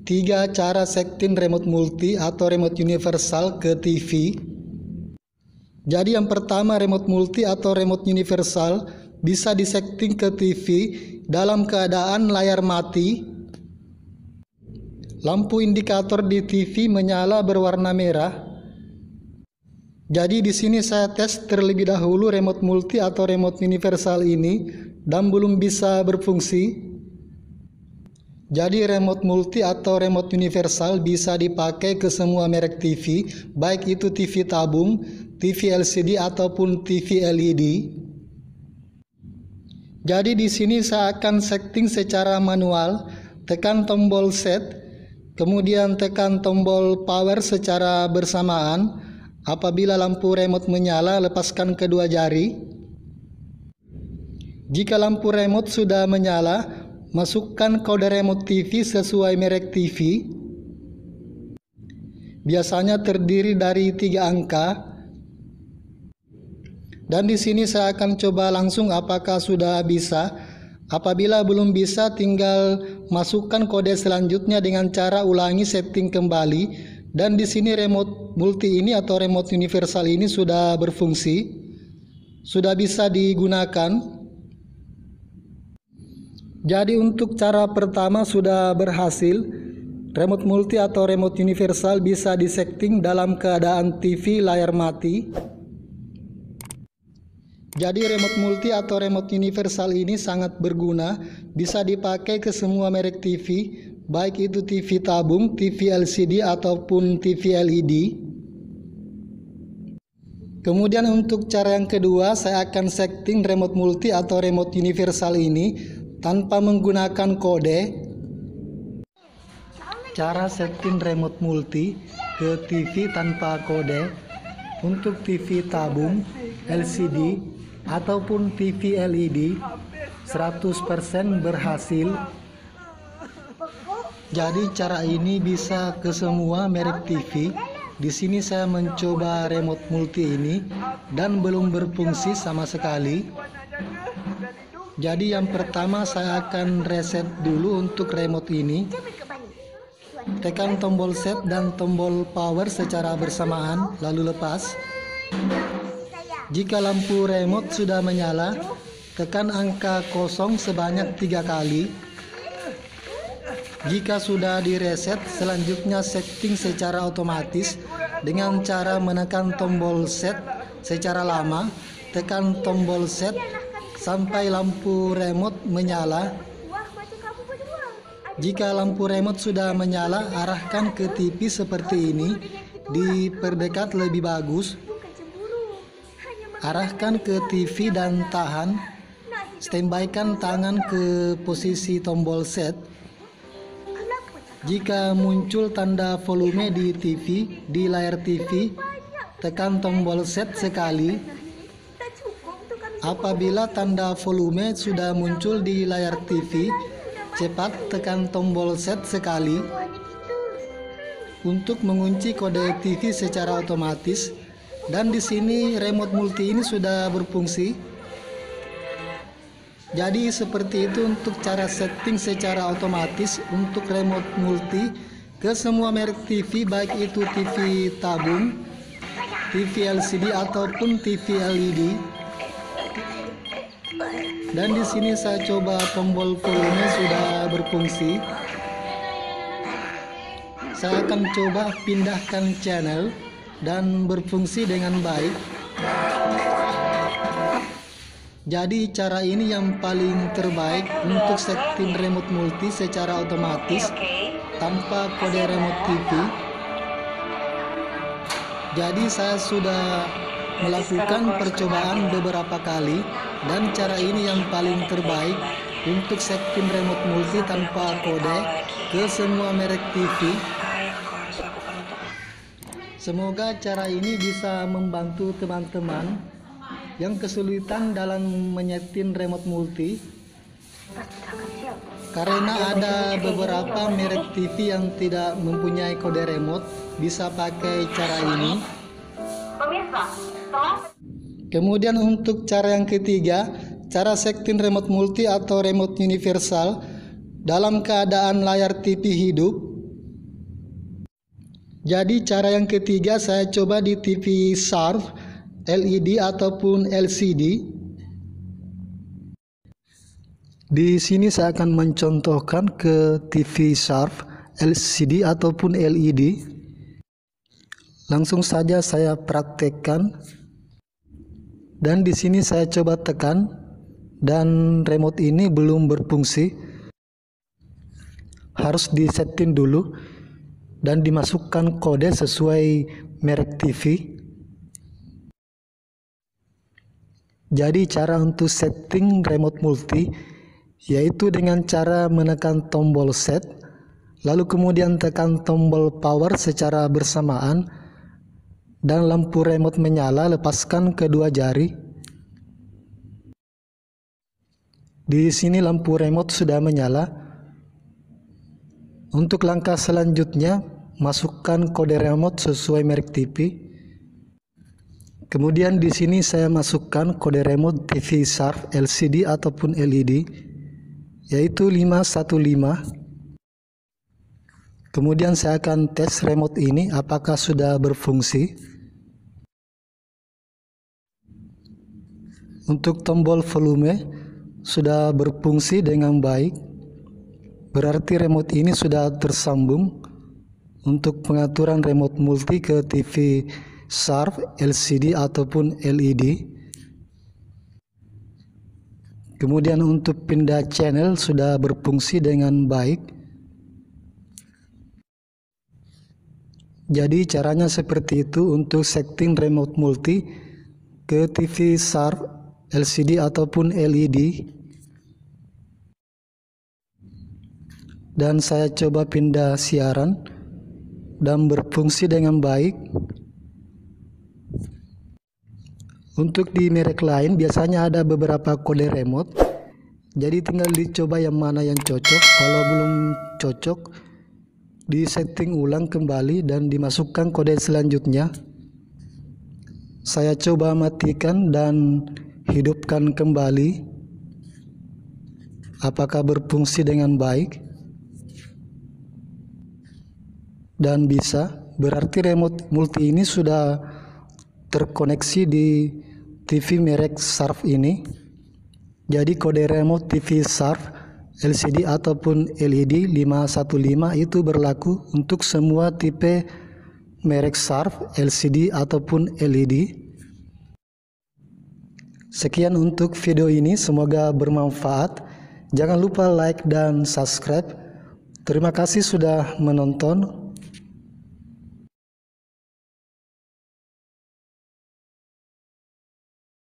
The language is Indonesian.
3 cara setting remote multi atau remote universal ke TV. Jadi yang pertama, remote multi atau remote universal bisa disetting ke TV dalam keadaan layar mati. Lampu indikator di TV menyala berwarna merah. Jadi di sini saya tes terlebih dahulu remote multi atau remote universal ini dan belum bisa berfungsi. Jadi remote multi atau remote universal bisa dipakai ke semua merek TV, baik itu TV tabung, TV LCD ataupun TV LED. Jadi di sini saya akan setting secara manual, tekan tombol set, kemudian tekan tombol power secara bersamaan. Apabila lampu remote menyala, lepaskan kedua jari. Jika lampu remote sudah menyala, masukkan kode remote TV sesuai merek TV. Biasanya terdiri dari 3 angka. Dan di sini saya akan coba langsung apakah sudah bisa. Apabila belum bisa, tinggal masukkan kode selanjutnya dengan cara ulangi setting kembali. Dan di sini remote multi ini atau remote universal ini sudah berfungsi, sudah bisa digunakan. Jadi untuk cara pertama sudah berhasil. Remote multi atau remote universal bisa disetting dalam keadaan TV layar mati. Jadi remote multi atau remote universal ini sangat berguna, bisa dipakai ke semua merek TV, baik itu TV tabung, TV LCD ataupun TV LED. Kemudian untuk cara yang kedua, saya akan setting remote multi atau remote universal ini tanpa menggunakan kode. Cara setting remote multi ke TV tanpa kode untuk TV tabung, LCD ataupun TV LED 100% berhasil. Jadi cara ini bisa ke semua merek TV. Di sini saya mencoba remote multi ini dan belum berfungsi sama sekali. Jadi yang pertama saya akan reset dulu untuk remote ini. Tekan tombol set dan tombol power secara bersamaan, lalu lepas. Jika lampu remote sudah menyala, tekan angka 0 sebanyak 3 kali. Jika sudah direset, selanjutnya setting secara otomatis dengan cara menekan tombol set secara lama. Tekan tombol set sampai lampu remote menyala. Jika lampu remote sudah menyala, arahkan ke TV seperti ini, diperdekat lebih bagus. Arahkan ke TV dan tahan. Standbykan tangan ke posisi tombol set. Jika muncul tanda volume di TV, di layar TV, tekan tombol set sekali. Apabila tanda volume sudah muncul di layar TV, cepat tekan tombol set sekali. Untuk mengunci kode TV secara otomatis. Dan di sini remote multi ini sudah berfungsi. Jadi seperti itu untuk cara setting secara otomatis untuk remote multi ke semua merek TV, baik itu TV tabung, TV LCD ataupun TV LED. Dan di sini saya coba tombol volume sudah berfungsi. Saya akan coba pindahkan channel dan berfungsi dengan baik. Jadi cara ini yang paling terbaik untuk setting remote multi secara otomatis tanpa kode remote TV. Jadi saya sudah melakukan percobaan beberapa kali dan cara ini yang paling terbaik untuk setting remote multi tanpa kode ke semua merek TV. Semoga cara ini bisa membantu teman-teman yang kesulitan dalam menyeting remote multi. Karena ada beberapa merek TV yang tidak mempunyai kode remote, bisa pakai cara ini. Kemudian untuk cara yang ketiga, cara setting remote multi atau remote universal dalam keadaan layar TV hidup. Jadi cara yang ketiga saya coba di TV Sharp LED ataupun LCD. Di sini saya akan mencontohkan ke TV Sharp LCD ataupun LED. Langsung saja saya praktekkan. Dan di sini saya coba tekan dan remote ini belum berfungsi. Harus disetting dulu dan dimasukkan kode sesuai merek TV. Jadi cara untuk setting remote multi yaitu dengan cara menekan tombol set, lalu kemudian tekan tombol power secara bersamaan, dan lampu remote menyala, lepaskan kedua jari. Di sini lampu remote sudah menyala. Untuk langkah selanjutnya, masukkan kode remote sesuai merek TV. Kemudian di sini saya masukkan kode remote TV Sharp LCD ataupun LED, yaitu 515. Kemudian saya akan tes remote ini apakah sudah berfungsi. Untuk tombol volume sudah berfungsi dengan baik. Berarti remote ini sudah tersambung untuk pengaturan remote multi ke TV Sharp LCD ataupun LED. Kemudian untuk pindah channel sudah berfungsi dengan baik. Jadi caranya seperti itu untuk setting remote multi ke TV Sharp LCD ataupun LED. Dan saya coba pindah siaran dan berfungsi dengan baik. Untuk di merek lain biasanya ada beberapa kode remote, jadi tinggal dicoba yang mana yang cocok. Kalau belum cocok, disetting ulang kembali dan dimasukkan kode selanjutnya. Saya coba matikan dan hidupkan kembali. Apakah berfungsi dengan baik? Dan bisa, berarti remote multi ini sudah terkoneksi di TV merek Sharp ini. Jadi kode remote TV Sharp LCD ataupun LED 515 itu berlaku untuk semua tipe merek Sharp LCD ataupun LED. Sekian untuk video ini, semoga bermanfaat. Jangan lupa like dan subscribe. Terima kasih sudah menonton.